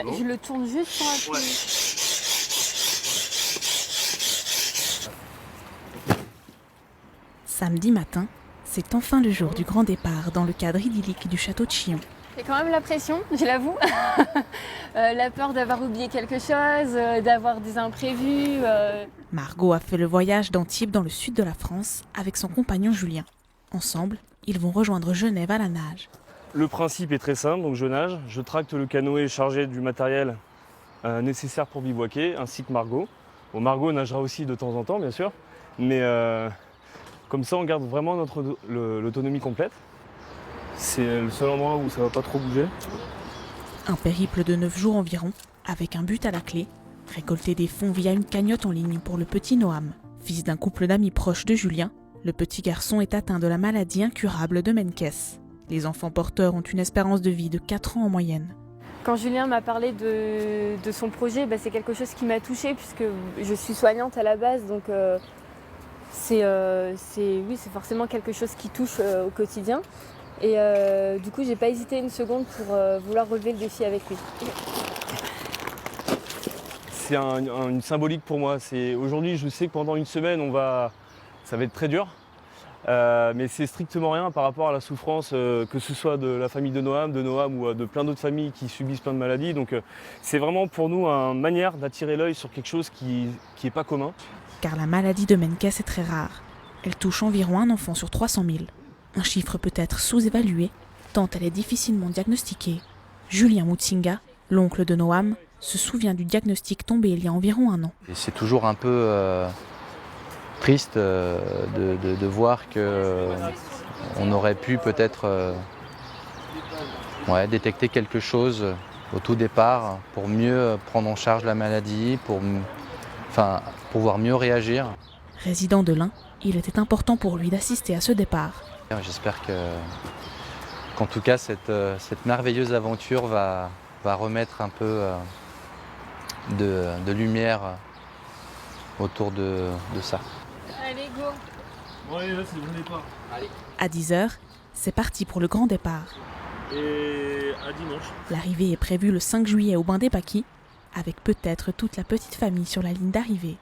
Ouais, je le tourne juste pour appuyer. Samedi matin, c'est enfin le jour du grand départ dans le cadre idyllique du château de Chillon. J'ai quand même la pression, je l'avoue. La peur d'avoir oublié quelque chose, d'avoir des imprévus. Margot a fait le voyage d'Antibes dans le sud de la France avec son compagnon Julien. Ensemble, ils vont rejoindre Genève à la nage. Le principe est très simple, donc je nage, je tracte le canoë chargé du matériel nécessaire pour bivouaquer, ainsi que Margot. Bon, Margot nagera aussi de temps en temps, bien sûr, mais comme ça on garde vraiment l'autonomie complète. C'est le seul endroit où ça va pas trop bouger. Un périple de 9 jours environ, avec un but à la clé, récolter des fonds via une cagnotte en ligne pour le petit Noam. Fils d'un couple d'amis proches de Julien, le petit garçon est atteint de la maladie incurable de Menkès. Les enfants porteurs ont une espérance de vie de 4 ans en moyenne. Quand Julien m'a parlé de son projet, c'est quelque chose qui m'a touchée puisque je suis soignante à la base, donc c'est forcément quelque chose qui touche au quotidien. Et du coup, j'ai pas hésité une seconde pour vouloir relever le défi avec lui. C'est une symbolique pour moi. Aujourd'hui, je sais que pendant une semaine, ça va être très dur. Mais c'est strictement rien par rapport à la souffrance, que ce soit de la famille de Noam ou de plein d'autres familles qui subissent plein de maladies. Donc c'est vraiment pour nous une manière d'attirer l'œil sur quelque chose qui n'est pas commun. Car la maladie de Menkès est très rare. Elle touche environ un enfant sur 300 000. Un chiffre peut être sous-évalué, tant elle est difficilement diagnostiquée. Julien Mutsinga, l'oncle de Noam, se souvient du diagnostic tombé il y a environ 1 an. Et c'est toujours un peu triste de voir qu'on aurait pu peut-être détecter quelque chose au tout départ pour mieux prendre en charge la maladie, pour pouvoir mieux réagir. Résident de l'Ain, il était important pour lui d'assister à ce départ. J'espère qu'en tout cas cette merveilleuse aventure va remettre un peu de lumière autour de ça. Allez, go! Bon, allez, là, c'est le départ. Allez. À 10h, c'est parti pour le grand départ. Et à dimanche. L'arrivée est prévue le 5 juillet au Bain des Paquis, avec peut-être toute la petite famille sur la ligne d'arrivée.